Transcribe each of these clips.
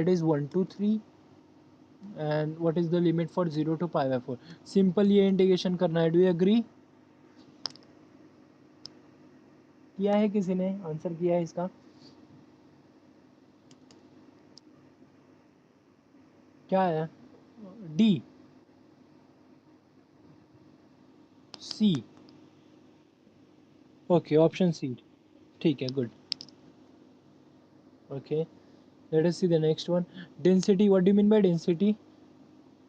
that is 1 to 3 and what is the limit for 0 to pi by 4. Simple ये integration करना है. Do you agree? किया है किसी ने? आंसर किया है इसका? क्या है? D, C. Okay, option C. ठीक है, good. Okay, let us see the next one. Density, what do you mean by density?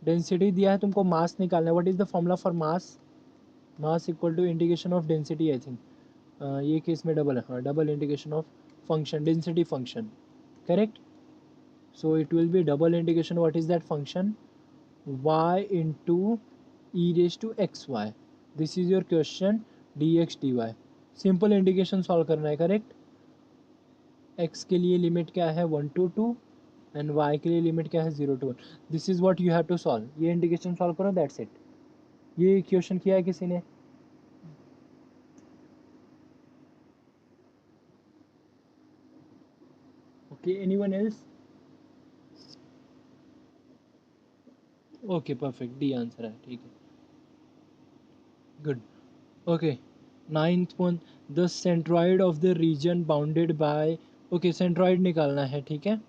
Density दिया है तुमको, मास निकालना है. What is the formula for mass? Mass equal to integration of density. I think ये case में double है. हाँ, double integration of function, density function. Correct. So it will be double integration. What is that function? Y into e raised to xy. This is your question. dx dy. Simple integration solve करना है. Correct. x के लिए limit क्या है? 1 to 2 and y के लिए limit क्या है? 0 to 1. This is what you have to solve. ये इंटीग्रेशन सॉल्व करो, दैट्स इट. ये क्वेश्चन किया है किसी ने? Okay, anyone else? Okay, perfect. D answer है. ठीक है, good. Okay, ninth one. The centroid of the region bounded by. Okay, centroid निकालना है. ठीक है.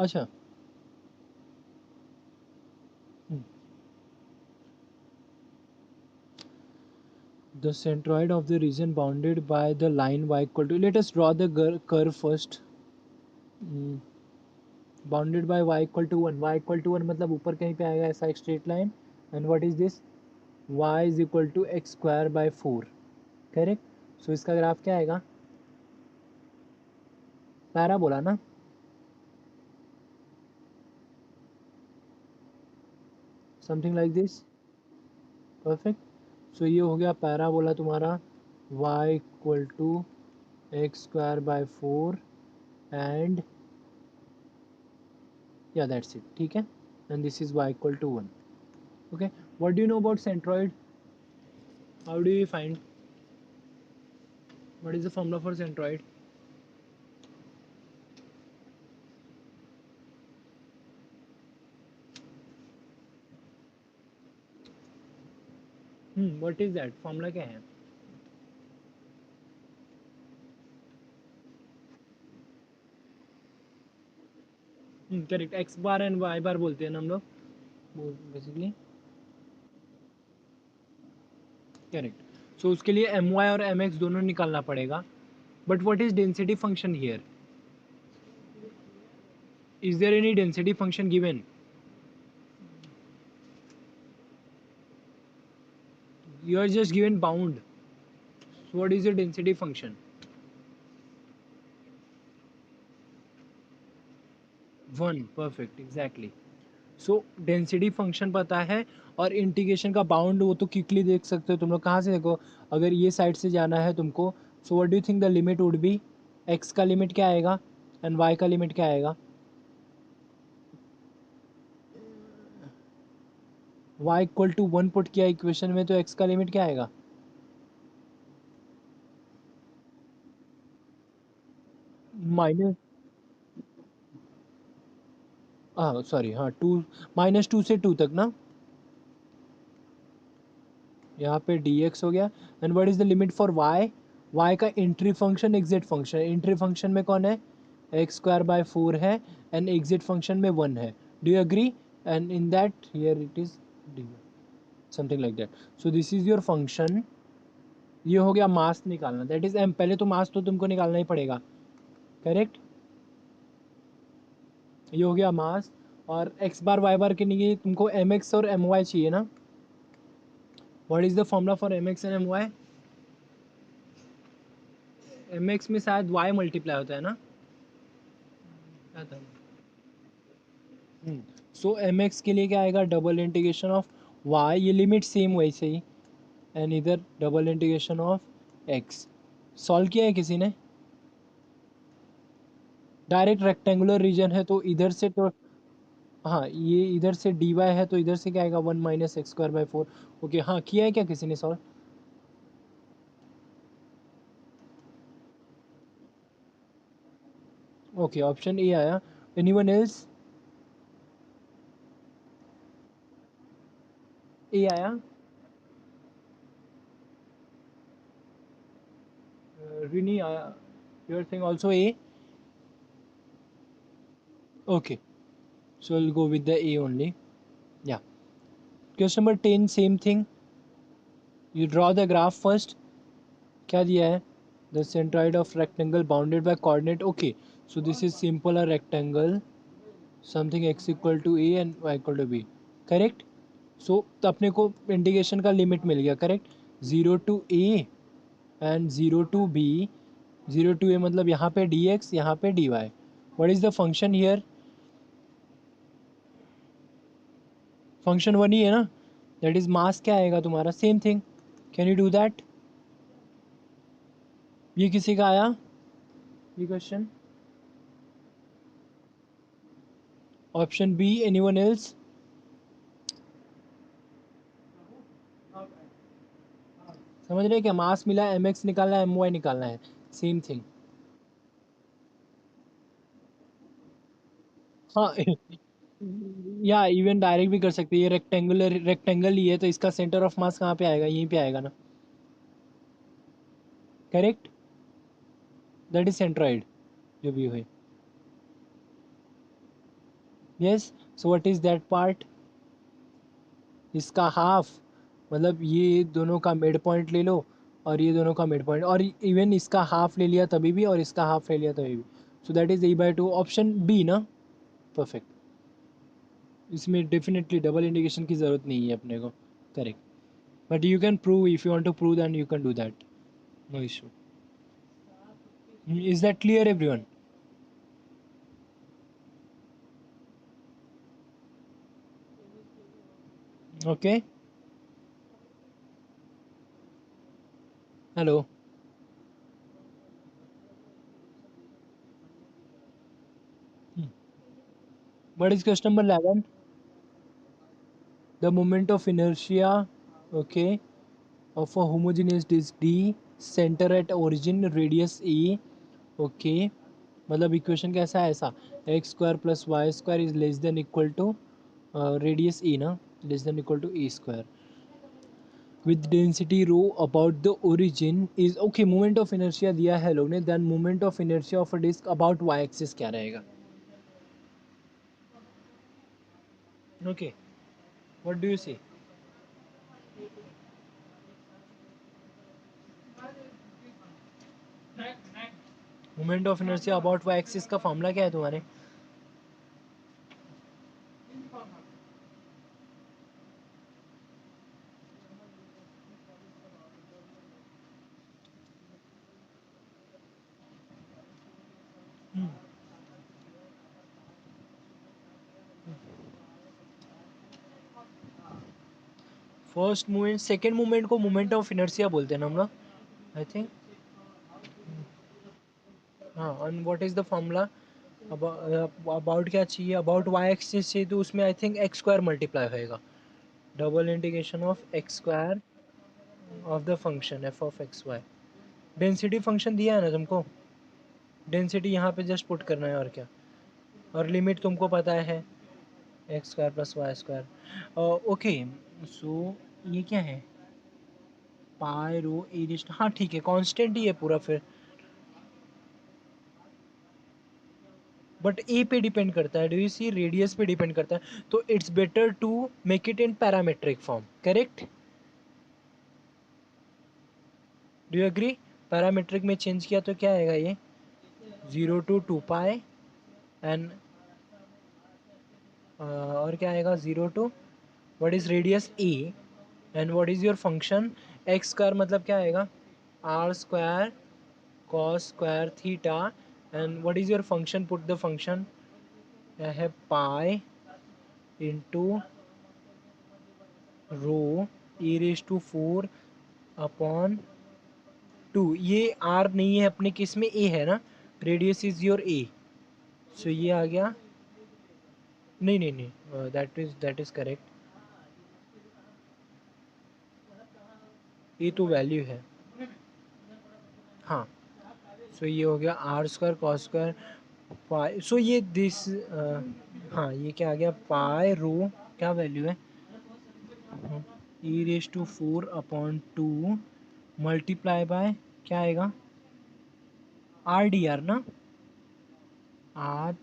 अच्छा. The centroid of the region bounded by the line y equal to. Let us draw the curve first. Bounded by y equal to 1. Y equal to 1 मतलब ऊपर कहीं पे आएगा ऐसा एक straight line. And what is this? y is equal to x square by 4. Correct. So इसका graph क्या आएगा? पैरा बोला ना? Something like this. Perfect. So ये हो गया पैरा बोला तुम्हारा. y equal to x square by 4 and yeah, that's it. ठीक है. and this is y equal to 1. Okay, what do you know about centroid? How do you find? What is the formula for centroid? What is that formula? क्या है? Correct. X bar and y bar बोलते हैं ना हम लोग basically. Correct. So उसके लिए M Y और एम एक्स दोनों निकालना पड़ेगा. But what is density function here? Is there any density function given? You are just given bound. So what is your density function? 1. Perfect. Exactly. So density function पता है और integration का bound वो तो quickly देख सकते हो तुम लोग. कहाँ से देखो? अगर ये साइड से जाना है तुमको. सो what do you think the limit would be? X का लिमिट क्या आएगा एंड वाई का लिमिट क्या आएगा? वाई इक्वल टू 1 पुट किया इक्वेशन में, तो एक्स का लिमिट क्या आएगा? माइनस. हाँ सॉरी, हाँ 2. -2 से 2 तक ना. यहाँ पे dx हो गया. And what is the limit for y? y का entry function exit function. Entry function में कौन है? एक्स स्क्वायर बाय 4 है एंड एग्जिट फंक्शन में 1 है. Do you agree? And in that here it is dy, something like that. So this is your function. ये हो गया मास निकालना. That is M. पहले तो मास तो तुमको निकालना ही पड़ेगा. करेक्ट. ये हो गया मास. और एक्स बार वाई बार के लिए तुमको एम एक्स और एम वाई चाहिए ना. What is the formula for M X and M Y? M X में शायद वाई मल्टीप्लाई होता है ना. सो एम एक्स के लिए क्या आएगा? Double integration of Y. ये लिमिट सेम वैसे ही. एंड इधर double integration of X. Solve किया है किसी ने? डायरेक्ट रेक्टेंगुलर रीजन है तो इधर से तो. हाँ, ये इधर से डी वाई है तो इधर से क्या आएगा? 1 minus x square by 4. Okay, हाँ किया है क्या किसी ने सॉल्व? ओके, ऑप्शन ए आया. Anyone else? ए आया, रिनी आया, you are saying also A, okay, so we'll go with the A only. Yeah, question number 10, same thing, you draw the graph first. क्या दिया है, the centroid of rectangle bounded by coordinate, okay, so this is simple a rectangle, something x equal to a and y equal to b, correct. so तो अपने को integration का limit मिल गया, correct, 0 to a and 0 to b, 0 to a मतलब यहाँ पे dx, यहाँ पे dy, what is the function here, function one ही है ना, दैट इज मास क्या आएगा तुम्हारा, same thing, can you do that, ये किसी का आया ये question, option B, anyone else, समझ रहे हैं क्या, मास मिला है, mx निकालना है, my निकालना है, सेम थिंग। हाँ या इवन डायरेक्ट भी कर सकते हैं, ये रेक्टेंगल ही है तो इसका सेंटर ऑफ मास कहाँ पे आएगा, यहीं पे आएगा ना, करेक्ट, दैट इज सेंट्रॉइड जो भी हुए, yes, so what is that part, इसका हाफ, मतलब ये दोनों का मिड पॉइंट ले लो और ये दोनों का मिड पॉइंट, और इवन इसका हाफ ले लिया तभी भी और इसका हाफ ले लिया तभी भी, so that is e/2, option B ना, परफेक्ट, इसमें डेफिनेटली डबल इंडिकेशन की ज़रूरत नहीं है अपने को, correct, but you can prove, if you want to prove then you can do that, no issue, is that clear everyone, okay, hello, what is question number 11, the moment of inertia, okay, of a homogeneous disk D, center at origin, radius e, okay, मतलब equation कैसा है ऐसा, x square plus Y square is less than equal to radius e ना, less than equal to e square, with density rho about the origin is, okay, moment of inertia दिया है लोग ने, then moment of inertia of a disc about Y axis क्या रहेगा, okay, what do you see, moment of inertia about Y axis का formula क्या है तुम्हारे, फर्स्ट मूवमेंट, सेकेंड मूवमेंट को मोमेंट ऑफ इनर्शिया बोलते हैं ना हम लोग, आई थिंक, हाँ, and what is the formula, about क्या चाहिए, अबाउट वाई एक्सिस चाहिए तो उसमें I think x square multiply होएगा, double integration of x square of the function f of x y, density function दिया है ना तुमको, डेंसिटी यहाँ पे जस्ट पुट करना है और क्या, और लिमिट तुमको पता है x square plus Y square, okay, so ये क्या है, पाई रो ए रिस्ट, हाँ ठीक है, कांस्टेंट ही है पूरा फिर, बट ए पे डिपेंड करता है, डू यू सी, रेडियस पे डिपेंड करता है, तो it's better to make it in parametric form, correct, do you agree, parametric में चेंज किया तो क्या आएगा ये, 0 to 2 पाई एंड और क्या आएगा, 0 to what is radius a and what is your function, x square मतलब क्या आएगा, r square cos square theta, and what is your function, put the function, है pi into rho e raise to 4 upon 2, ये are नहीं है अपने case में, ए है ना, रेडियस इज योर ए, सो ये आ गया, नहीं नहीं नहीं, दैट इज करेक्ट, ये तो वैल्यू है, हाँ, सो ये हो गया are square cos square pi, so ये दिस, हाँ ये क्या आ गया, पाई रो क्या वैल्यू है, e raise to 4/2 multiply by क्या आएगा, आर डी आर ना, R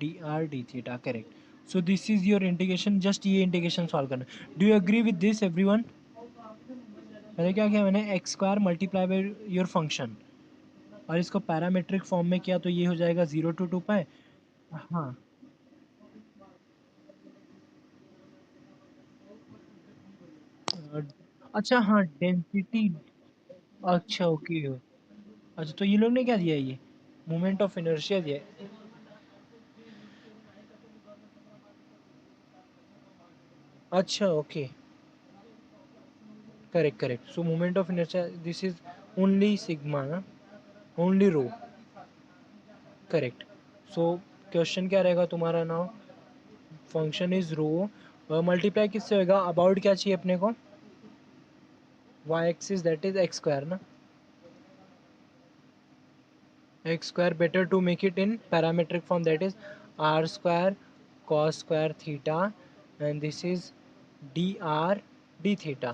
D R D theta, correct. So this is your integration, just ये इंटीग्रेशन सॉल्व करना। Do you agree with this everyone? मैंने क्या किया, मैंने X square multiply by your function और इसको पैरामेट्रिक फॉर्म में किया, तो ये हो जाएगा 0 to 2 पाई। हाँ, अच्छा हाँ, डेंसिटी, अच्छा ओके। अच्छा तो ये लोग ने क्या दिया है, ये मोमेंट ऑफ इनर्शिया दिया है। अच्छा okay, correct correct. So moment of inertia this is only sigma ना, only rho, correct. So question क्या रहेगा तुम्हारा now, function is rho, multiply किससे होगा, अबाउट क्या चाहिए अपने को, y axis that is x square ना, x square, better to make it in parametric form, that is r square cos square theta, and this is dr d theta,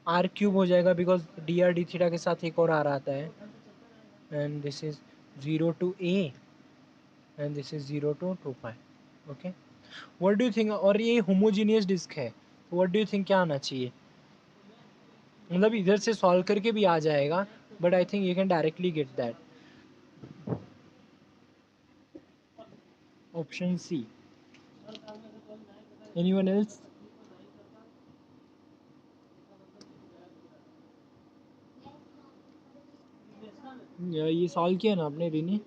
r cube हो जाएगा because dr d theta के साथ एक और r आता है, and this is 0 to a and this is 0 to 2 pi, okay। what do you think, और ये homogeneous disk है, तो what do you think क्या आना चाहिए, मतलब इधर से सॉल्व करके भी आ जाएगा, but I think you can directly get that, option C. Anyone else? ये सॉल्व किया ना आपने Rini?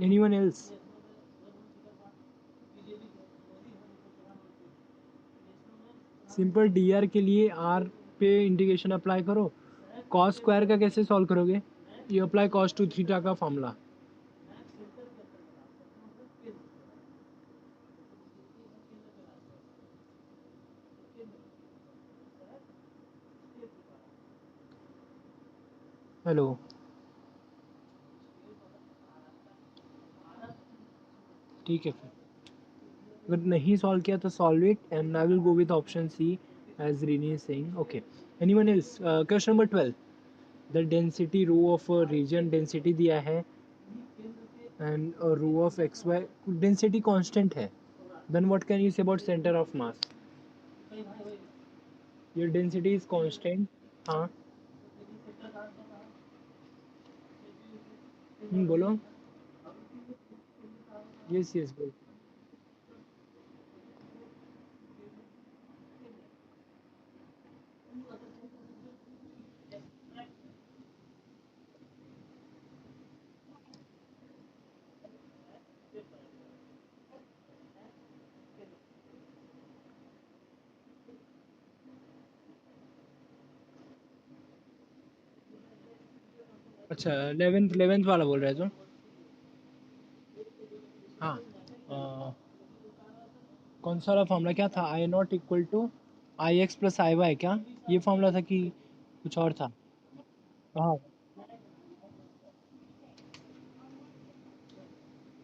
Anyone else? Simple d r के लिए आर पे इंटीग्रेशन अप्लाई करो, कॉस स्क्वायर का कैसे सॉल्व करोगे, you apply cos two theta का फॉर्मूला। हेलो, ठीक है फिर, अगर नहीं सॉल्व किया तो solve it, and I will go with option C as Rini is saying, okay. Anyone else? Question number 12, the density rho of region, density दिया है, and rho of x y, density constant है, then what can you say about centre of mass, your density is constant. हाँ, बोलो। Yes yes बोलो। अच्छा, 11th वाला बोल रहे हो? हाँ, कौन सा वाला फॉर्मूला क्या था, I naught equal to I x plus I y, क्या ये फॉर्मूला था कि कुछ और था? हाँ,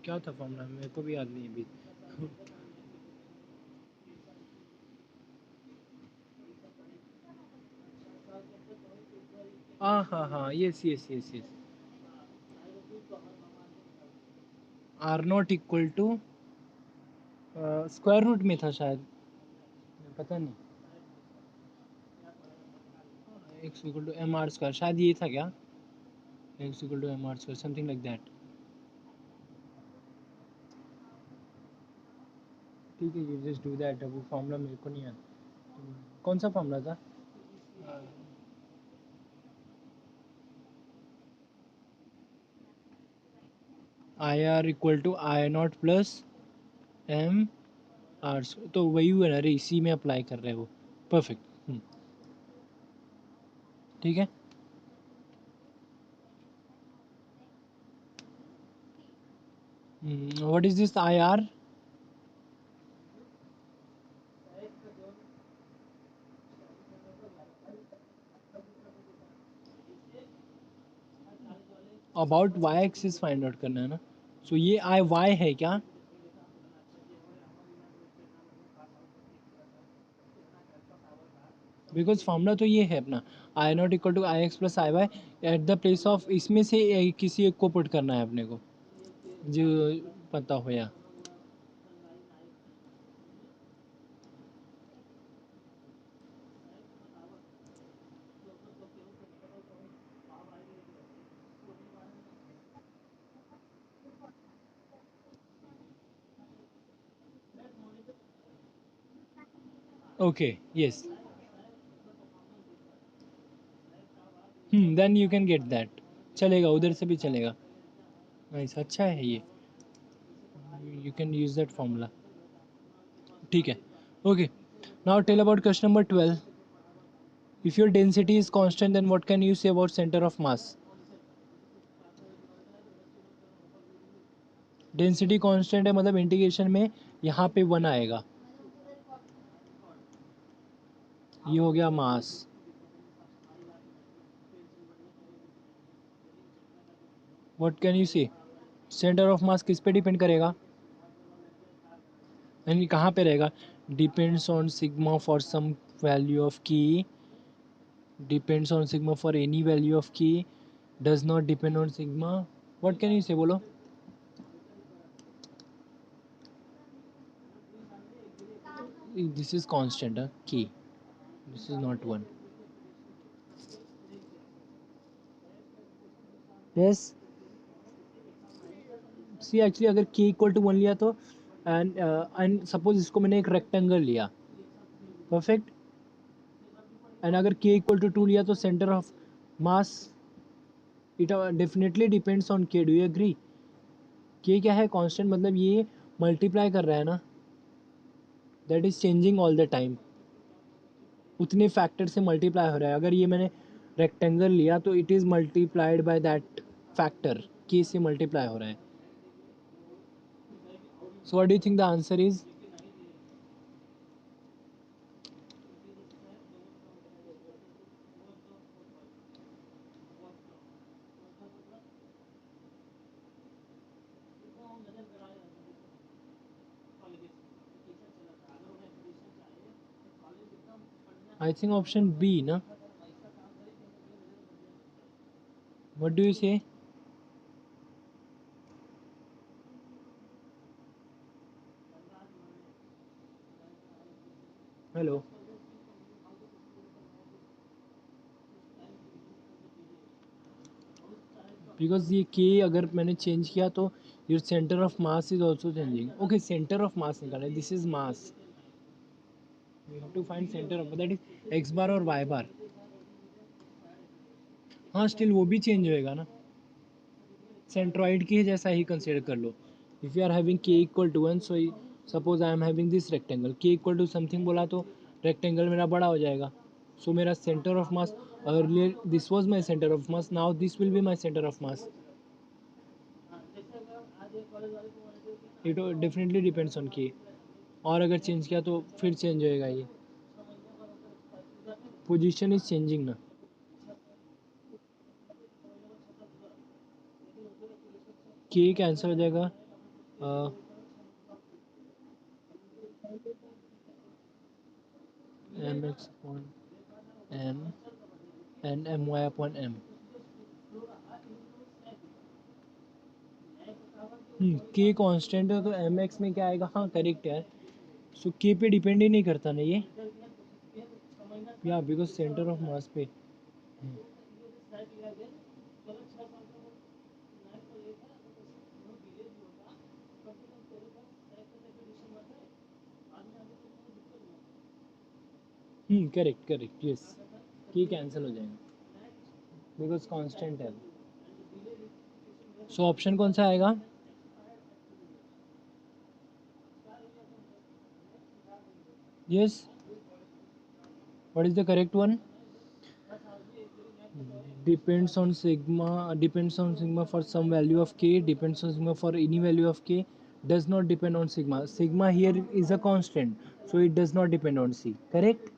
क्या था फॉर्मूला, मेरे को भी याद नहीं अभी। हाँ हाँ हाँ, yes yes yes yes, R not equal to square root में था शायद, पता नहीं, X equal to M R square, शायद ये था क्या, X equal to M R square, something like that. ठीक है, यू जस्ट डू दैट, अभी फॉर्मूला मेरे को नहीं आता, कौन सा फॉर्मूला था? I R equal to I not plus M R, तो वही हुआ ना, अरे इसी में अप्लाई कर रहे हैं वो, परफेक्ट। ठीक है। What is this I R? About Y axis find out करना है ना. सो ये आई वाई है क्या? बिकॉज फॉर्मूला तो ये है अपना, I naught equal to I x plus I y at the place of, इसमें से किसी एक को पुट करना है अपने को जो पता हो या. Okay yes. Then you can get that. चलेगा, उधर से भी चलेगा. नाइस, अच्छा है ये. You can use that formula. ठीक है. Okay. Now tell about question number 12. If your density is constant then what can you say about centre of mass. Density constant है मतलब इंटीग्रेशन में यहाँ पे 1 आएगा. ये हो गया mass. What can you say, centre of mass किस पे डिपेंड करेगा, यानी कहाँ पे रहेगा. Depends on sigma for some value of k, depends on sigma for any value of k, does not depend on sigma. What can you say, बोलो. This is constant k, this is not 1. Yes. See actually अगर k equal to 1 लिया तो, and suppose इसको मैंने एक rectangle लिया, perfect. And अगर k equal to 2 लिया तो centre of mass, it definitely depends on k. Do you agree? K क्या है, कांस्टेंट मतलब ये मल्टीप्लाई कर रहा है ना, that is changing all the time. उतने फैक्टर से मल्टीप्लाई हो रहा है. अगर ये मैंने रेक्टेंगल लिया तो it is multiplied by that factor, K से मल्टीप्लाई हो रहा है. So what do you think the answer is? I think option B ना. What do you say? Hello. Because ये के अगर मैंने चेंज किया तो your centre of mass is also changing. Okay, centre of mass निकालना है. This is mass. You have to find centre of, that is x bar और y बार. हाँ, स्टिल वो भी चेंज होएगा ना. सेंट्रॉइड के जैसा ही कंसिडर कर लो. If you are having K equal to 1, so suppose I am having this rectangle, K equal to something बोला तो रेक्टेंगल मेरा बड़ा हो जाएगा. सो मेरा centre of mass, earlier this was my centre of mass, now this will be my centre of mass. It definitely depends on K. और अगर change किया तो फिर चेंज होएगा ये. पोजीशन इज चेंजिंग ना. के कैंसिल हो जाएगा. M X upon M and M Y upon M. K constant है तो एम एक्स में क्या आएगा. हाँ करेक्ट है. सो के पे डिपेंड ही नहीं करता ना ये, या बिकॉज सेंटर ऑफ मास पे. Correct correct yes. के कैंसिल हो जाएगा बिकॉज कांस्टेंट है. सो ऑप्शन कौन सा आएगा? Yes. What is the correct one? Depends on sigma for some value of k, depends on sigma for any value of k, does not depend on sigma. Sigma here is a constant, so it does not depend on c. Correct?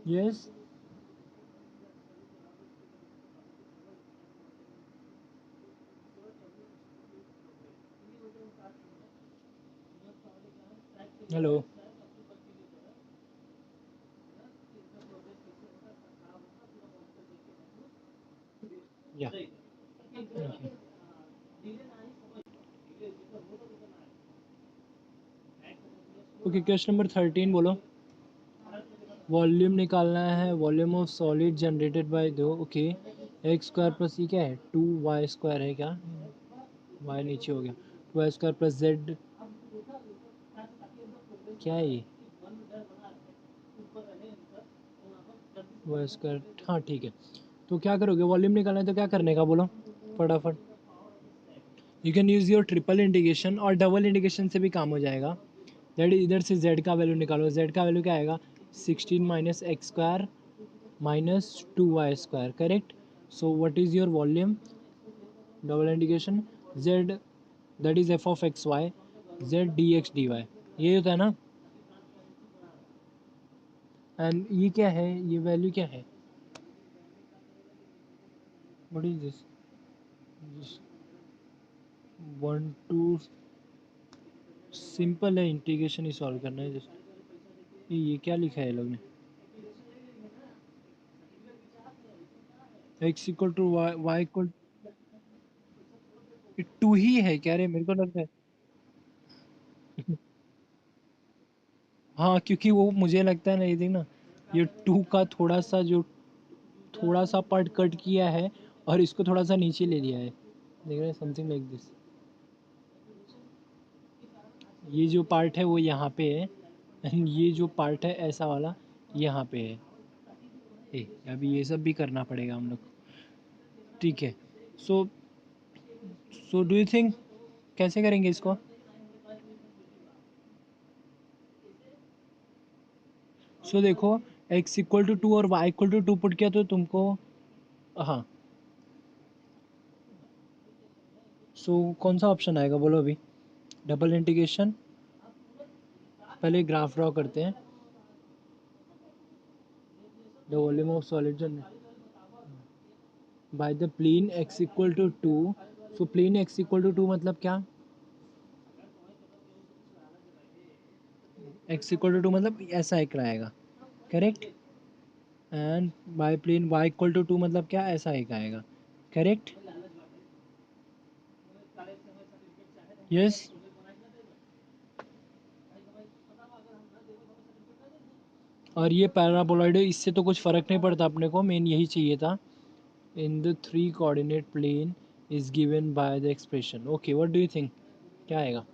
Yes. Hello, या okay, question number 13 बोलो। Volume निकालना है, volume of solid generated by दो, okay. X square plus ये क्या है, 2y² है क्या, y नीचे हो गया, 2y² प्लस जेड, क्या है ये, y², हाँ ठीक है। तो क्या करोगे, वॉल्यूम निकालना है तो क्या करने का बोलो फटाफट। You can use your triple integration, और डबल इंटीग्रेशन से भी काम हो जाएगा। दैट इधर से z का वैल्यू निकालो, z का वैल्यू क्या आएगा, 16 minus x² minus 2y², correct. So what is your volume, double integration z, that is f of x Y, z dx dy, ये होता है ना। एंड ये क्या है, ये वैल्यू क्या है, व्हाट इज दिस, 1 2, सिंपल है, इंटीग्रेशन ही सॉल्व करना है जस्ट। ये क्या लिखा है लोग ने, x equal to y equal to ही है क्या रे, मेरे को लगता है। हाँ क्योंकि वो मुझे लगता है ना, ये देख ना, ये टू का थोड़ा सा जो, थोड़ा सा पार्ट कट किया है और इसको थोड़ा सा नीचे ले लिया है, देख रहे हैं, समथिंग लाइक दिस। ये जो पार्ट है वो यहाँ पे है, एंड ये जो पार्ट है ऐसा वाला यहाँ पे है। अभी ये सब भी करना पड़ेगा हम लोग, ठीक है। सो सो डू यू थिंक कैसे करेंगे इसको। देखो, x इक्वल टू 2 और y इक्वल टू 2 पुट किया तो तुमको, हाँ। कौन सा ऑप्शन आएगा बोलो अभी, डबल इंटीग्रेशन, पहले ग्राफ ड्रॉ करते हैं, the volume of solid by the plane x equal to 2। So plane x equal to 2 मतलब क्या, x इक्वल टू 2 मतलब ऐसा एक आएगा, correct. And by plane y equal to 2 मतलब क्या, ऐसा एक आएगा, करेक्ट। यस। और ये पैराबोलॉइड है, इससे तो कुछ फ़र्क नहीं पड़ता अपने को, मेन यही चाहिए था। In the 3 coordinate plane is given by the expression, okay what do you think, क्या आएगा।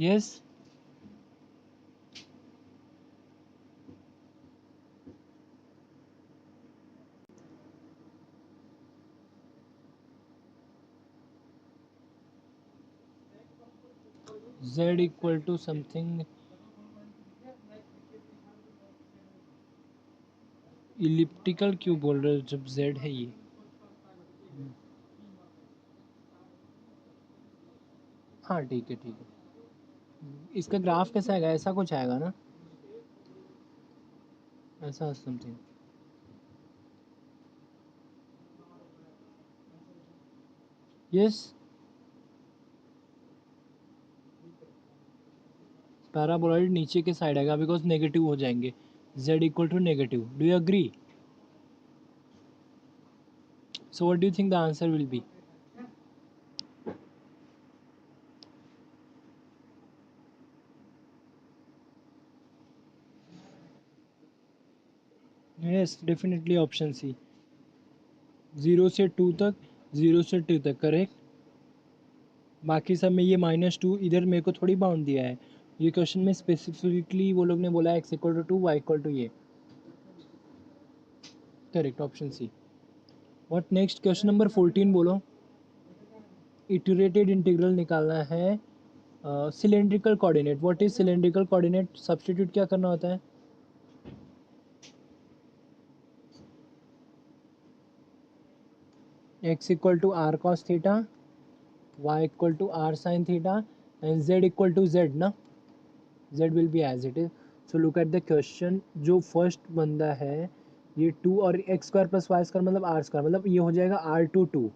Yes. z equal to something, elliptical क्यों बोल रहे हो जब z है ये। हाँ ठीक है ठीक है। इसका ग्राफ कैसा आएगा, ऐसा कुछ आएगा ना, ऐसा समथिंग। यस। पैराबोलॉइड नीचे के साइड आएगा बिकॉज नेगेटिव हो जाएंगे, z equal to negative, do you agree. So what do you think the answer will be. Yes definitely option C, 0 से 2 तक, 0 से 2 तक, करेक्ट। बाकी सब में ये -2 इधर मेरे को थोड़ी बाउंड दिया है, ये क्वेश्चन में स्पेसिफिकली वो लोग ने बोला है x equal to 2 y equal to ये, correct option C. What next, question number 14 बोलो। इटरेटेड इंटीग्रल निकालना है, cylindrical coordinate, what is cylindrical coordinate, substitute क्या करना होता है। x equal to r cos theta, y equal to r sine theta, and z equal to z ना, z will be as it is. So look at the question, जो first बंदा है ये 2 और x square plus Y square मतलब R square, मतलब ये हो जाएगा R2 2।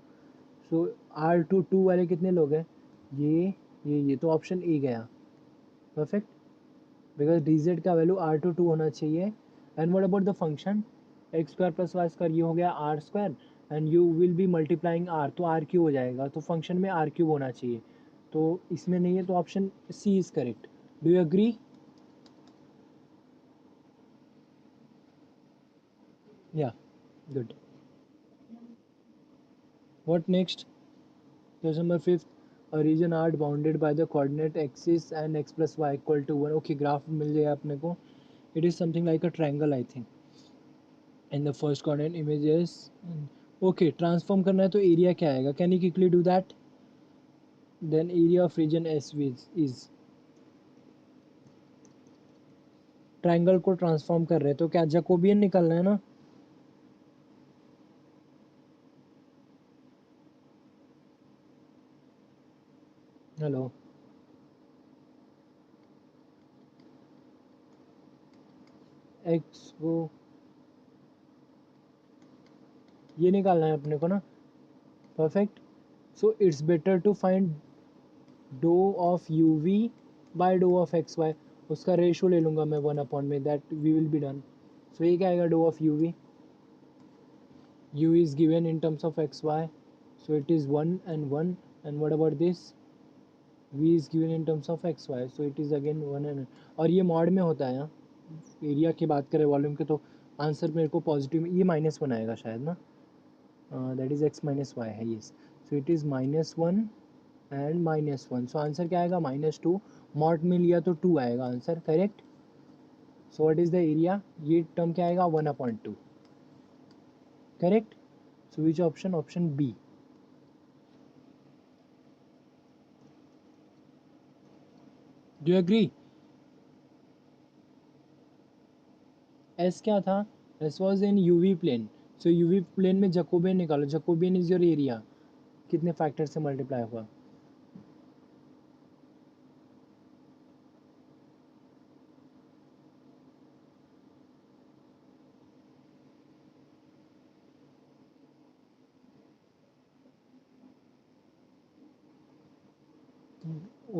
सो R2 2 वाले कितने लोग हैं, ये तो ऑप्शन ए गया, परफेक्ट, बिकॉज डी जेड का वैल्यू R2 2 होना चाहिए। And what about the function x square plus Y square, ये हो गया are square and you will be multiplying R, तो आर क्यू हो जाएगा, तो फंक्शन में आर क्यूब होना चाहिए, तो इसमें नहीं है, तो option C is correct. Do you agree? या good. What next? Question number 5, a region R bounded by the coordinate axis and x plus y equal to 1। Okay, graph मिल जाएगा अपने को। It is something like a triangle I think, in the first coordinate images. Okay, transform करना है तो area क्या आएगा, can you quickly do that? Then area of region S is, triangle को ट्रांसफॉर्म कर रहे हैं तो क्या जैकोबियन निकलना है ना? हेलो, एक्स को ये निकालना है अपने को ना, perfect. So it's better to find do of you v by do of x Y, उसका रेशो ले लूँगा मैं 1 अपॉन में, that we will be done. So ये क्या आएगा, do of you v, u is given in terms of xy, so it is 1 and 1, and what about this, v is given in terms of xy, so it is again 1 and 1। और ये mod में होता है यहाँ, area की बात करें volume के, तो आंसर मेरे को पॉजिटिव में ये माइनस बनाएगा शायद ना, that is x minus y है, yes. So it is -1 and -1, so answer क्या आएगा, -2। मॉड में लिया तो 2 आएगा answer, correct. So what is the area, ये टर्म क्या आएगा, 1/2, correct. So which option, option B. Do you agree? S क्या था, S was in uv plane, so uv plane में जकोबियन निकालो, जकोबियन इज योर एरिया, कितने factor से multiply होगा।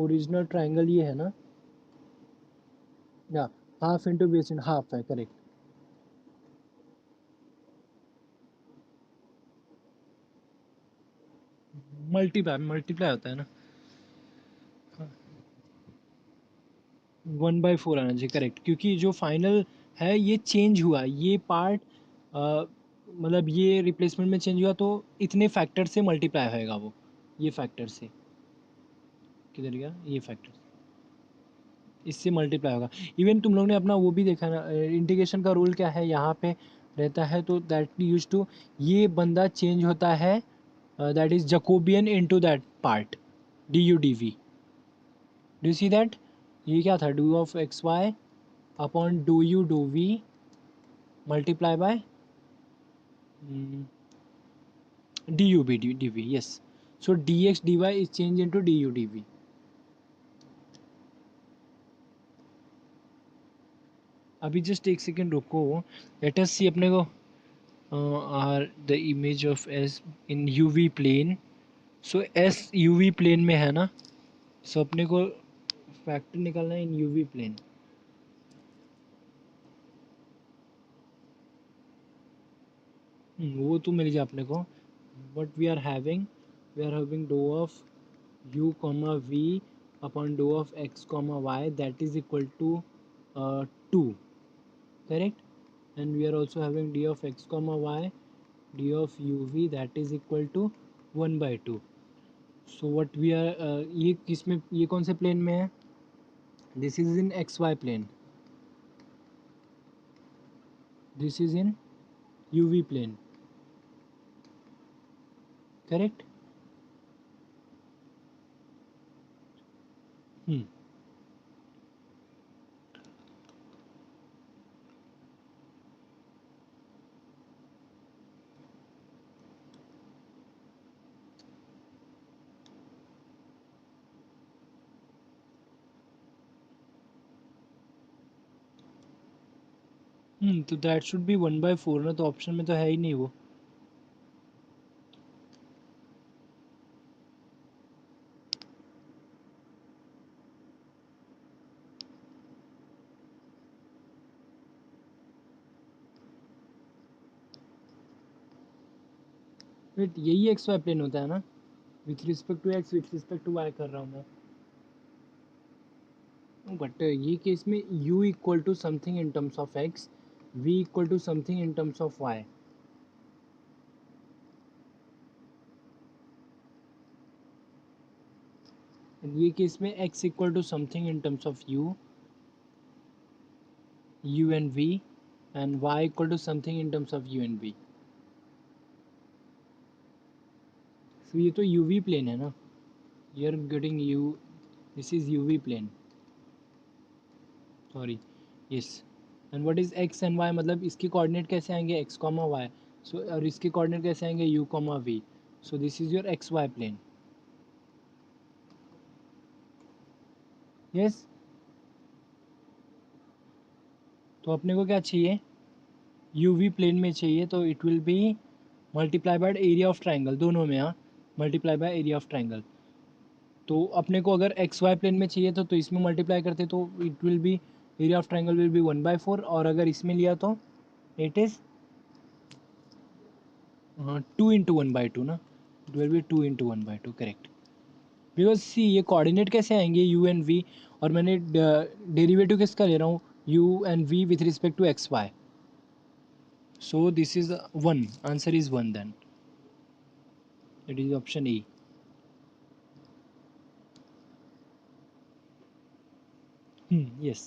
ओरिजिनल ट्राइंगल ये है ना, या half into base in half है, करेक्ट। मल्टीप्लाई मल्टीप्लाई होता है ना, 1/4 आना चाहिए, करेक्ट, क्योंकि जो फाइनल है ये चेंज हुआ, ये पार्ट मतलब ये रिप्लेसमेंट में चेंज हुआ, तो इतने फैक्टर से मल्टीप्लाई होएगा वो, ये फैक्टर से, किधर गया ये फैक्टर, इससे मल्टीप्लाई होगा। इवन तुम लोग ने अपना वो भी देखा ना, इंटीग्रेशन का रूल क्या है यहाँ पे रहता है, तो दैट यूज टू, ये बंदा चेंज होता है, that is Jacobian into that part, D U D V, do see that, ये क्या था, do of x Y upon do U do V multiply by D U by D V, yes. So D x D Y is change into D U D V. अभी just एक second रुको, let us see अपने को, are the image of S in U V plane, so S U V plane में है ना, सो अपने को फैक्टर निकालना है इन यू वी प्लेन। वो तो मिल गया अपने को, but we are having do of u comma v upon dou of x comma y that is equal to 2, correct, and we are also having d of x comma y d of uv that is equal to 1/2। so what we are ये किस में, ये कौन से plane में है, this is in x y plane, this is in uv plane, correct. Hmm, तो that should be 1/4 ना, तो ऑप्शन में तो है ही नहीं वो. वेट, यही एक्स वाई प्लेन होता है ना, with respect to X with respect to Y कर रहा हूँ मैं. बट ये केस में u equal to something in terms of x, v equal to something in terms of y. ये केस में x equal to something in terms of u and v, and y equal to something in terms of u and v. So ये तो uv plane है ना, you are getting u, this is uv plane, sorry, yes. And what is x and y, मतलब इसके coordinate कैसे आएंगे x, y, so और इसके कोऑर्डिनेट कैसे आएंगे u, v, so this is your xy plane. yes. तो अपने को क्या चाहिए, uv प्लेन में चाहिए, तो it will B multiply by area of triangle, दोनों में, हाँ, multiply by area of triangle. तो अपने को अगर एक्स वाई प्लेन में चाहिए तो इसमें मल्टीप्लाई करते तो it will B, area of triangle will be 1/4, और अगर इसमें लिया तो इट इज़ 2 × 1/2 ना, it will be 2 × 1/2, correct. Because see ये कोऑर्डिनेट कैसे आएंगे u एंड v, और मैंने डेरिवेटिव किसका ले रहा हूँ, u and v with respect to X Y, so this is 1, answer is 1, then it is option A. yes.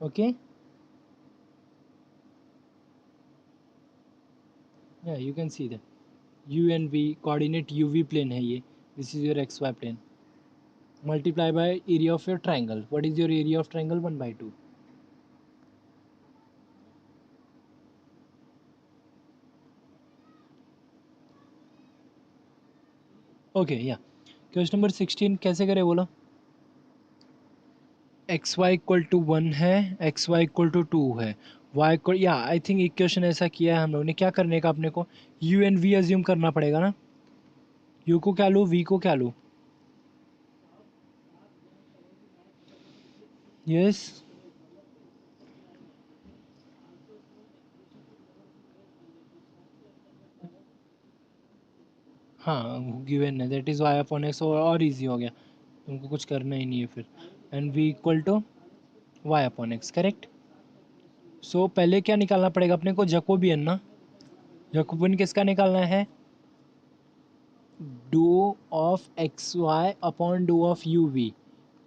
okay. yeah, you can see that u and v coordinate uv plane है ये, this is your xy plane, multiply by area of your triangle. What is your area of triangle, 1/2. okay, yeah. Question number 16 कैसे करें बोलो. X Y equal to 1 है, x Y equal to 2 है, y equal, या I think equation ऐसा किया है हम लोग ने. क्या करने का अपने को, यू एंड वी अज्यूम करना पड़ेगा ना, यू को क्या लूँ, वी को क्या लूँ. यस. हाँ, गिवन है, that is y upon x, और ईजी हो गया, तुमको कुछ करना ही नहीं है फिर. And v equal to y upon x, correct. So पहले क्या निकालना पड़ेगा अपने को, जैकोबियन ना. जैकोबियन किसका निकालना है, do of x Y upon do of you V,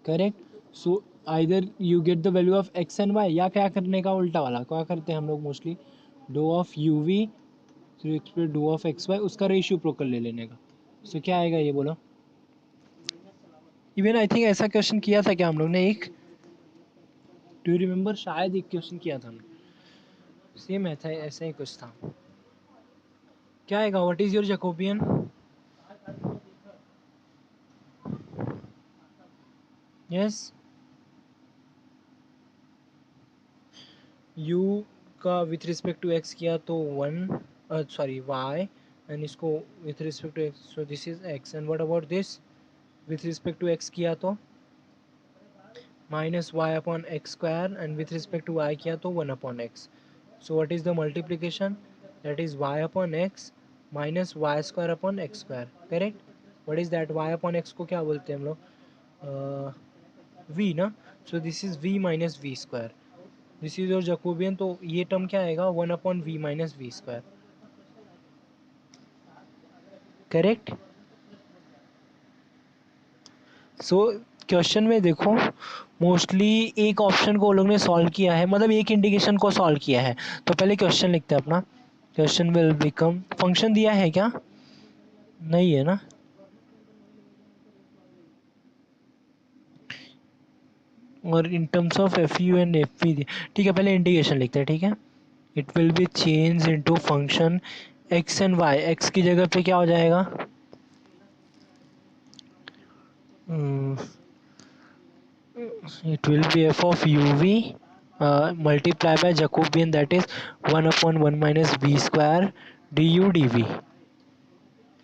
correct. So either you get the value of X and Y, या क्या करने का उल्टा वाला, क्या करते हैं हम लोग mostly, do of you V do of x Y, उसका रेशियो प्रोकर ले लेने का. सो क्या आएगा ये बोलो. इवन आई थिंक ऐसा क्वेश्चन किया था क्या हम लोग ने एक, डू यू रिमेम्बर, शायद एक क्वेश्चन किया था हमने, सेम है था, ऐसा ही कुछ था. क्या आएगा, what is your Jacobian. Yes. u का विथ रिस्पेक्ट टू x किया तो 1, सॉरी y, एंड इसको with respect to x, so this is x, and what about this, with respect to x किया तो minus Y upon X square, and with respect to y किया तो 1 upon X. So what is the multiplication, that is y upon X minus Y square upon X square, correct. What is that, y upon x को क्या बोलते हैं हम लोग, v ना, so this is v minus v square, this is your Jacobian. तो ये term क्या आएगा, 1 upon v minus v square, correct. So question में देखो, मोस्टली एक ऑप्शन को वो लोग ने सॉल्व किया है, मतलब एक इंडिकेशन को सॉल्व किया है. तो पहले क्वेश्चन लिखते हैं अपना. क्वेश्चन विल बिकम, फंक्शन दिया है क्या, नहीं है ना, और in terms of F U and F V, ठीक है. पहले इंडिकेशन लिखते हैं, ठीक है. It will be change into function x and y, x की जगह पे क्या हो जाएगा, it will be f of uv multiply by Jacobian, that is 1/1 minus v square du dv.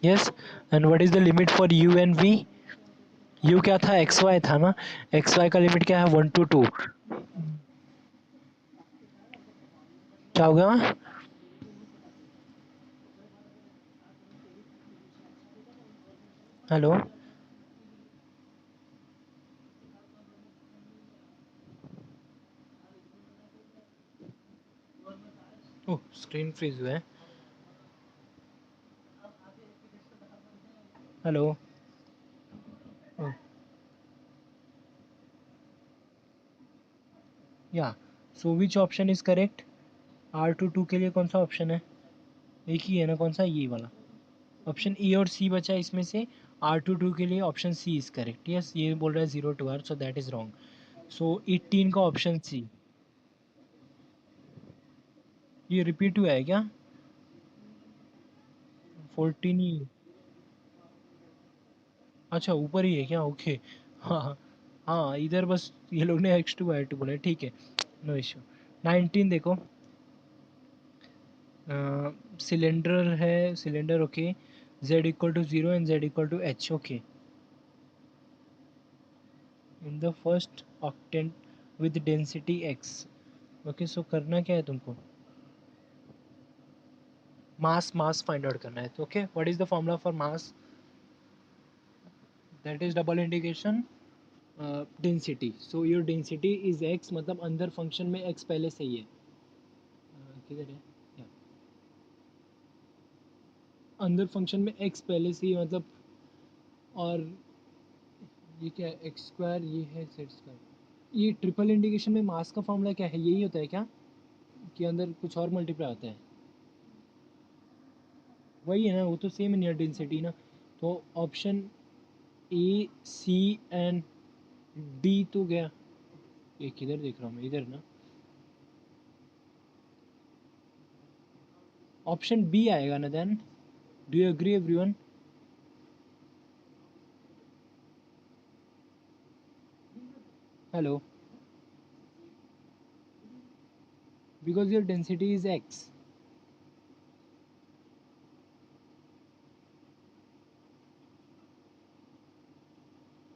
Yes, and what is the limit for u and v? u क्या था, xy था ना, xy का लिमिट क्या है 1 to 2. क्या हो गया? हेलो, ओह स्क्रीन फ्रीज हुआ है. हेलो. या so which option is correct? R22 के लिए कौन सा ऑप्शन है? एक ही है ना, कौन सा, ये वाला ऑप्शन ए और सी बचा इसमें से. R22 के लिए option C is correct. Yes, ये बोल रहा है 0 to R, so that is wrong. So 18 का ऑप्शन सी. ये रिपीट हुआ है क्या? 14 ही. अच्छा ऊपर ही है क्या? ओके. हाँ हाँ हाँ, इधर बस ये लोग ने X2 Y2 बोला है, ठीक है, नो इशू. 19 देखो, सिलेंडर है, cylinder okay, z equal to 0 and z equal to h. Okay, in the first octant with density x. Okay, so करना क्या है तुमको? मास फाइंड आउट करना है. तो okay, what is the formula for mass? That is double integration density. So your density is x, मतलब अंदर function में x पहले से ही है. किधर है? Yeah. अंदर फंक्शन में x पहले से ही, मतलब, और ये क्या है, एक्स स्क्वायर, ये है जेड स्क्वायर. ये ट्रिपल इंटीग्रेशन में मास का फॉर्मूला क्या है, यही होता है क्या, कि अंदर कुछ और मल्टीप्लाई होता है? वही है ना, वो तो सेम है नियर डेंसिटी ना. तो option A C and D तो गया. ये किधर देख रहा हूँ मैं, इधर ना. ऑप्शन बी आएगा ना then. Do you agree everyone? Hello. Because your density is x.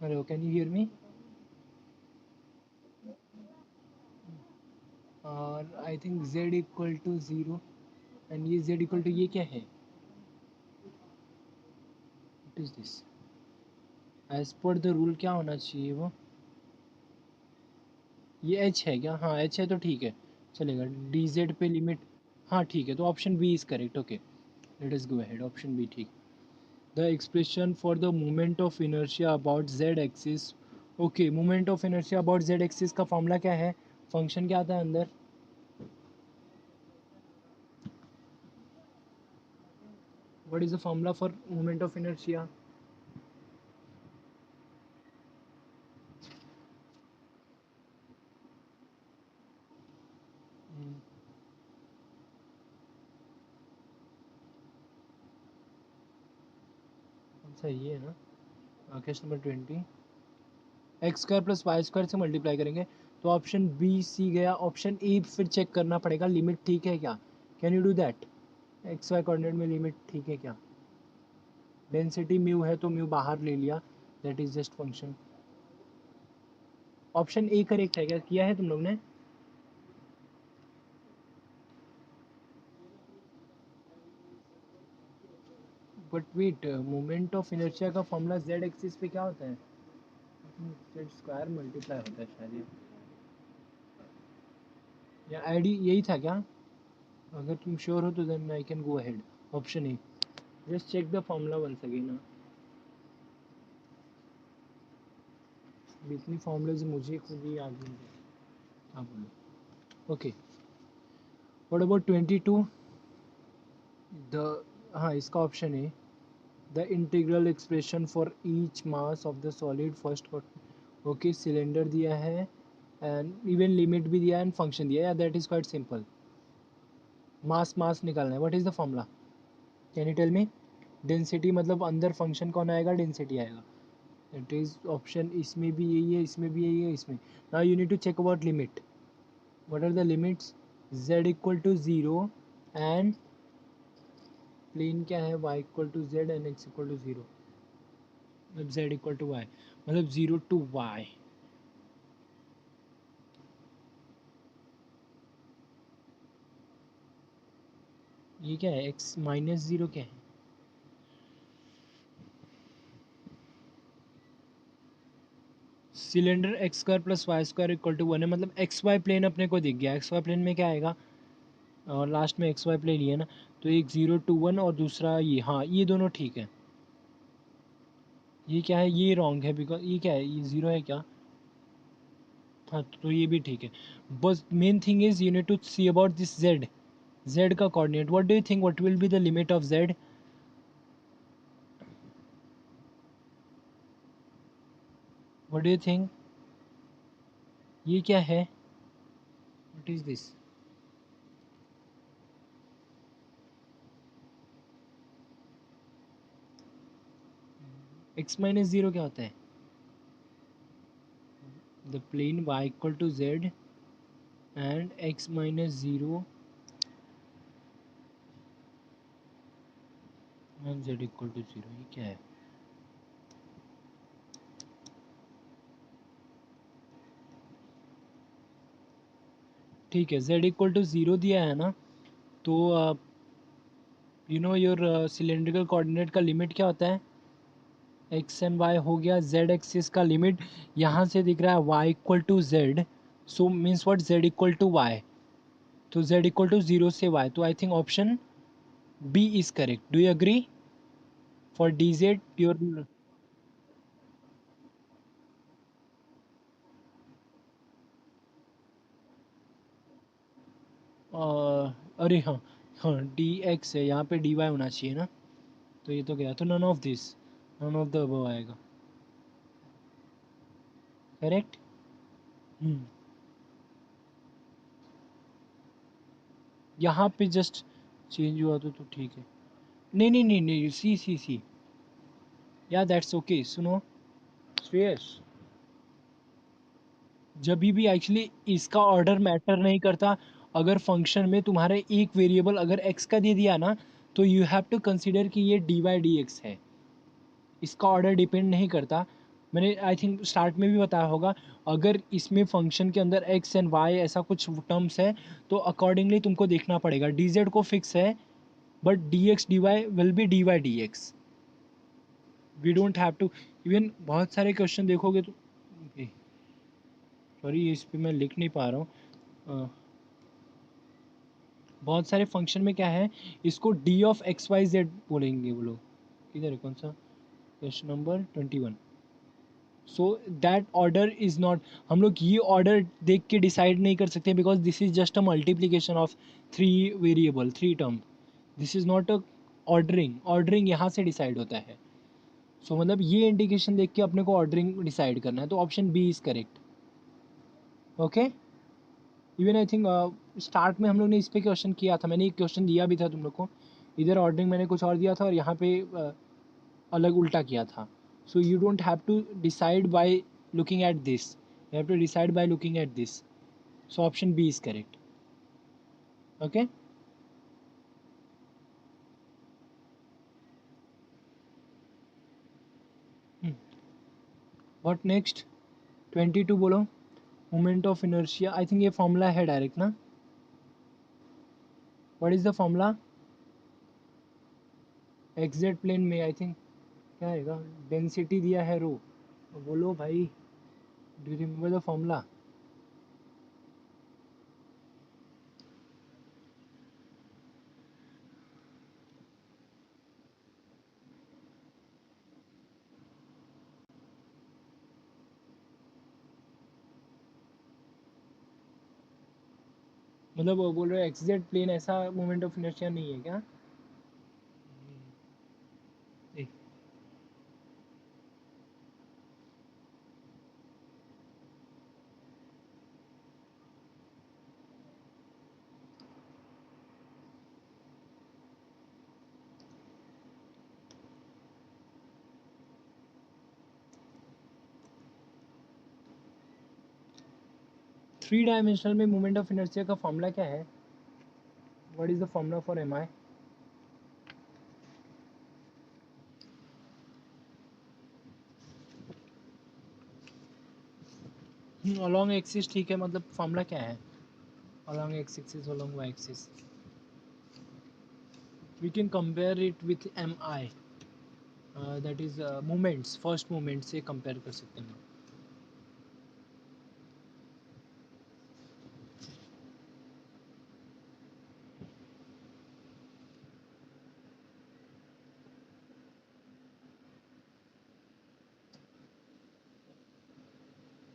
Hello, can you hear me? और I think z equal to 0, and ये z इक्वल टू, ये क्या है, what is this? As per the rule क्या होना चाहिए वो? ये h है क्या? हाँ h है तो ठीक है, चलेगा. dz पे लिमिट. हाँ ठीक है, तो option B is correct. Okay, let us go ahead. Option B ठीक. The expression for the moment of inertia about z axis. Okay, moment of inertia about z axis का फॉर्मूला क्या है? Function क्या आता है अंदर? What is the formula for moment of inertia? अच्छा ये है ना. Question number 20, x square plus Y square से मल्टीप्लाई करेंगे. तो ऑप्शन बी सी गया. ऑप्शन ए फिर चेक करना पड़ेगा, लिमिट ठीक है क्या? Can you do that? X y coordinate में लिमिट ठीक है क्या? डेंसिटी म्यू है तो म्यू बाहर ले लिया, that is just function. Option A correct है क्या? किया है तुम लोग ने? But wait, moment of inertia का फॉर्मूला जेड एक्सिस पे क्या होता है? जेड स्क्वायर मल्टीप्लाई होता है शायद ये. या आईडी यही था क्या? अगर तुम श्योर हो तो then I can go ahead. Option A. Just check the formula once again ना. इतनी फॉर्मूलाज मुझे खुद ही याद नहीं है. हाँ बोलो. Okay, what about 22? द, हाँ इसका ऑप्शन है the integral expression for each mass of the solid first. Okay, cylinder दिया है एंड इवन लिमिट भी दिया है एंड फंक्शन दिया है. That is quite simple. Mass निकालना है. What is the formula? Can you tell me? Density मतलब अंदर फंक्शन कौन आएगा, डेंसिटी आएगा. इट इज ऑप्शन, इसमें भी यही है, इसमें भी यही है, इसमें. Now you need to check about limit. What are the limits? z equal to 0 and plane क्या है? y equal to z and x equal to 0, मतलब z इक्वल टू y, मतलब 0 टू y। ये क्या है? x माइनस 0 क्या है? Cylinder x square plus Y square equal to 1 है, मतलब एक्स वाई प्लेन अपने को दिख गया। एक्स वाई प्लेन में क्या आएगा? और लास्ट में एक्स वाई प्लेन लिया ना, तो एक 0 to 1 और दूसरा ये, हाँ ये दोनों ठीक है। ये क्या है? ये रॉन्ग है, बिकॉज ये क्या है? ये 0 है क्या? हाँ तो ये भी ठीक है। बस main thing is you need to see about this z, z का coordinate. What do you think what will be the limit of z? What do you think? ये क्या है? What is this? x minus 0 क्या होता है? The plane y equal to z and x minus 0 and z equal to 0। ये क्या है? ठीक है, z इक्वल टू 0 दिया है ना, तो you know your cylindrical coordinate का लिमिट क्या होता है? एक्स एंड वाई हो गया। जेड एक्सिस का लिमिट यहाँ से दिख रहा है y equal to z, so means what? Z equal to y, तो जेड इक्वल टू 0 से वाई, तो I think option B is correct. Do you agree for d z your? अरे हाँ, हाँ डी एक्स है यहाँ पे, डी वाई होना चाहिए ना, तो ये तो गया, तो none of this, none of the above आएगा। करेक्ट। हम्म, यहाँ पे जस्ट चेंज हुआ तो ठीक है। नहीं नहीं नहीं नहीं, सी सी सी, या दैट्स ओके। सुनो श्रेयस, जब भी एक्चुअली इसका ऑर्डर मैटर नहीं करता। अगर फंक्शन में तुम्हारे एक वेरिएबल अगर x का दे दिया ना, तो यू हैव टू कंसिडर कि ये डी वाई डी एक्स है। इसका ऑर्डर डिपेंड नहीं करता। मैंने आई थिंक स्टार्ट में भी बताया होगा, अगर इसमें फंक्शन के अंदर x एंड y ऐसा कुछ टर्म्स है, तो अकॉर्डिंगली तुमको देखना पड़ेगा। डी जेड को फिक्स है, but d x D y will be d y d x. We don't have to, even बहुत सारे क्वेश्चन देखोगे तो, सॉरी इस पे मैं लिख नहीं पा रहा हूँ। बहुत सारे फंक्शन में क्या है, इसको d of x y z बोलेंगे वो लोग। किधर है? कौन सा? Question number 21। So that order is not, हम लोग ये ऑर्डर देख के डिसाइड नहीं कर सकते, because this is just a multiplication of three variable, three term. This is not a ordering. Ordering यहाँ से डिसाइड होता है। सो मतलब ये इंडिकेशन देख के अपने को ऑर्डरिंग डिसाइड करना है, तो option B is correct. Okay. Even I think start में हम लोग ने इस पे क्वेश्चन किया था, मैंने एक क्वेश्चन दिया भी था तुम लोग को। इधर ऑर्डरिंग मैंने कुछ और दिया था और यहाँ पे अलग उल्टा किया था। So you don't have to decide by looking at this, you have to decide by looking at this. So option B is correct. Okay. What next? 22 बोलो। Moment of inertia, I think ये formula है direct ना। What is the formula? Exact plane में I think क्या आएगा? Density दिया है rho. बोलो भाई, do you remember the formula? मतलब वो बोल रहे हो एक्जेक्ट प्लेन ऐसा मोमेंट ऑफ इनर्शिया नहीं है क्या? ए, थ्री डायमेंशनल में मोमेंट ऑफ इनर्शिया का फॉर्मूला क्या है? What is the formula for M I? Along axis ठीक है, मतलब फॉर्मूला क्या है? Along x axis, along y axis, we can compare it with M I, that is moments, first moment से compare कर सकते हैं।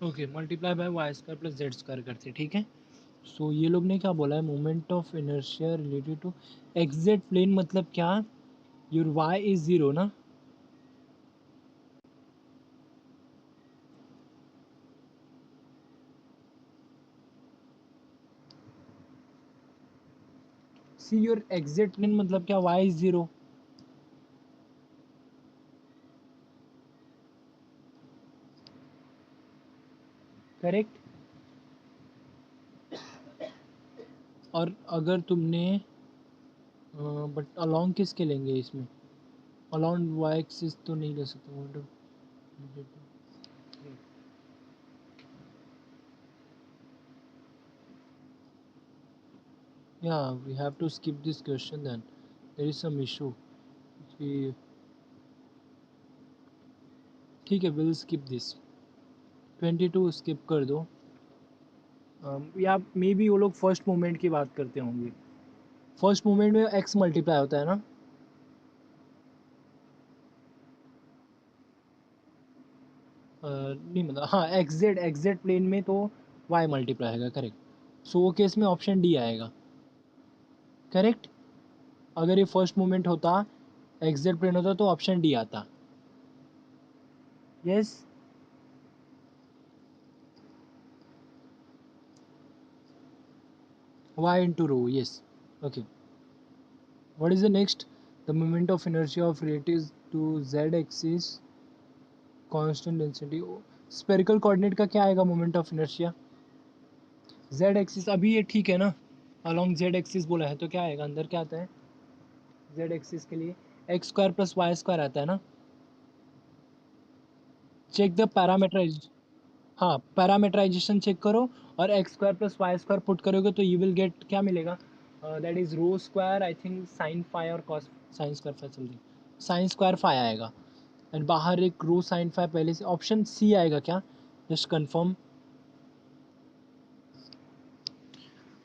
Okay, multiply by y square plus z square करते, ठीक है। सो ये लोग ने क्या बोला है, moment of inertia related to exact plane, मतलब क्या? योर वाई इज जीरो ना, सी योर एग्जैक्ट प्लेन मतलब क्या, वाई इज जीरो, करेक्ट। और अगर तुमने बट अलोंग किसके लेंगे इसमें, अलोंग वाई एक्सिस तो नहीं ले सकते। yeah, we have to skip this question then, there is some issue कि ठीक है, विल स्किप दिस, 22 स्किप कर दो। या मे बी वो लोग फर्स्ट मोमेंट की बात करते होंगे, फर्स्ट मोमेंट में एक्स मल्टीप्लाई होता है ना। नहीं मतलब, हाँ एक्जेड एक्जेड प्लेन में तो वाई मल्टीप्लाई होगा, करेक्ट। सो वो केस में ऑप्शन डी आएगा, करेक्ट। अगर ये फर्स्ट मोमेंट होता, एक्जेड प्लेन होता, तो ऑप्शन डी आता। Yes, y into rho, yes, okay. What is the next, the moment of inertia of relative to z axis constant density, spherical coordinate का क्या आएगा moment of inertia? Z axis, अभी ये ठीक है ना, अलोंग जेड एक्सिस बोला है, तो क्या आएगा अंदर, क्या आता है जेड एक्सिस के लिए? X square plus Y square आता है ना। चेक द पैरामीटराइज, हाँ पैरामीटराइजेशन चेक करो, और x square plus Y square put करोगे तो यू विल गेट, क्या मिलेगा, that is rho square, I think sine phi और कॉस, साइन स्क्वायर फाई, चल रही साइन स्क्वायर फाई आएगा, एंड बाहर एक रो साइन फाई पहले से, ऑप्शन सी आएगा क्या, जस्ट कंफर्म।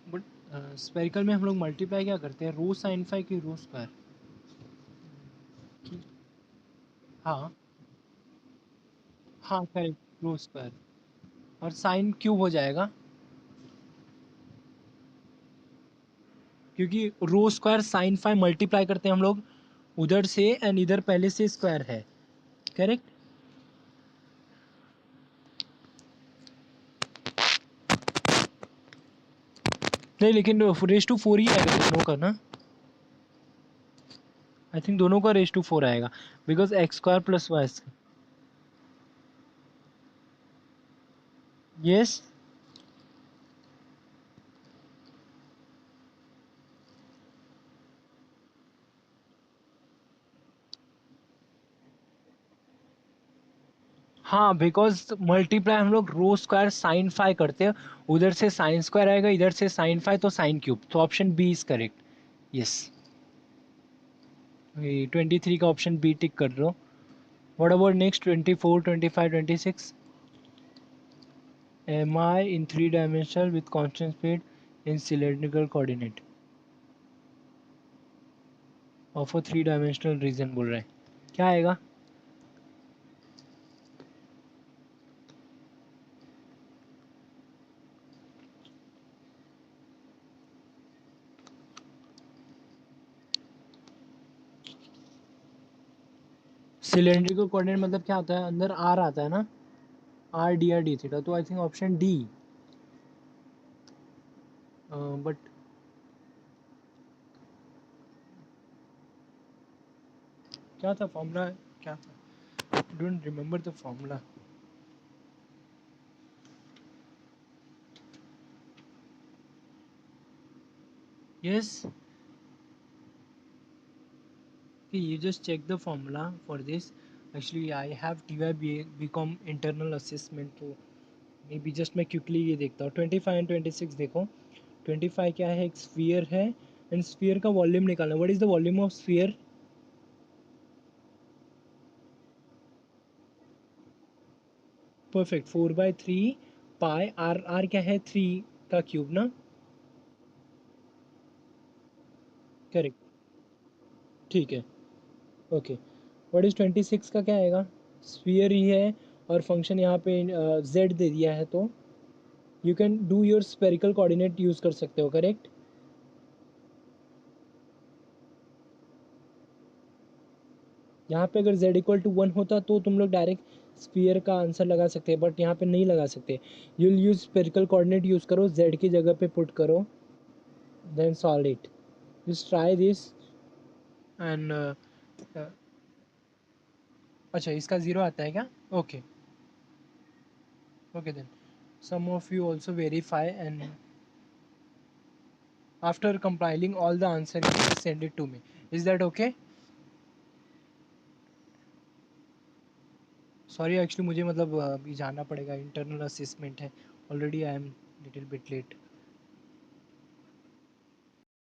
बट स्पेरिकल में हम लोग मल्टीप्लाई क्या करते हैं, रो साइन फाई की रो स्क्वायर, हाँ हाँ करेक्ट, रो स्क्वायर, और साइन क्यूब हो जाएगा, क्योंकि रो स्क्वायर साइन फाई मल्टीप्लाई करते हैं हम लोग उधर से, एंड इधर पहले से स्क्वायर है, करेक्ट। नहीं लेकिन रेस टू फोर ही आएगा दोनों का ना, आई थिंक दोनों का रेस टू फोर आएगा, because x square plus y, yes. हाँ बिकॉज मल्टीप्लाई हम लोग रो स्क्वायर साइन फाई करते हैं, उधर से साइन स्क्वायर आएगा, इधर से साइन फाई, तो साइन क्यूब, तो option B is correct, yes. 23 का ऑप्शन बी टिक कर दो। What about next 24, 25, 26? M I in three dimensional with constant speed in cylindrical coordinate of a three dimensional region बोल रहा है, क्या आएगा? सिलेंड्रिकल कोऑर्डिनेट मतलब क्या होता है, अंदर आर आता है ना, R D R D theta, तो I think option D. But क्या था फॉर्मूला, क्या था, don't remember the formula. Yes. Okay, you just check the formula for this. Actually, I have TY become internal assessment, तो maybe just मैं quickly ये देखता हूँ. 25 and 26 देखो. 25 क्या है? एक sphere है, and sphere का volume निकालना. What is the volume of sphere? Perfect. 4/3 pi r क्या है? 3 का क्यूब ना. करेक्ट. ठीक है. ओके. व्हाट इज 26 का क्या आएगा? स्फीयर ही है और फंक्शन यहाँ पे z दे दिया है, तो you can do your spherical coordinate use कर सकते हो. करेक्ट. यहाँ पे अगर z इक्वल टू 1 होता तो तुम लोग डायरेक्ट स्फीयर का आंसर लगा सकते हैं, बट यहाँ पे नहीं लगा सकते. You will use spherical coordinate use करो, z की जगह पे पुट करो, then solve it. Just try this. And अच्छा, इसका ज़ीरो आता है क्या? Okay. Okay then. Some of you also verify, and after compiling all the answer you just send it to me. Is that okay? Sorry, actually मुझे मतलब अभी जाना पड़ेगा, इंटरनल असेसमेंट है. Already I am little bit late.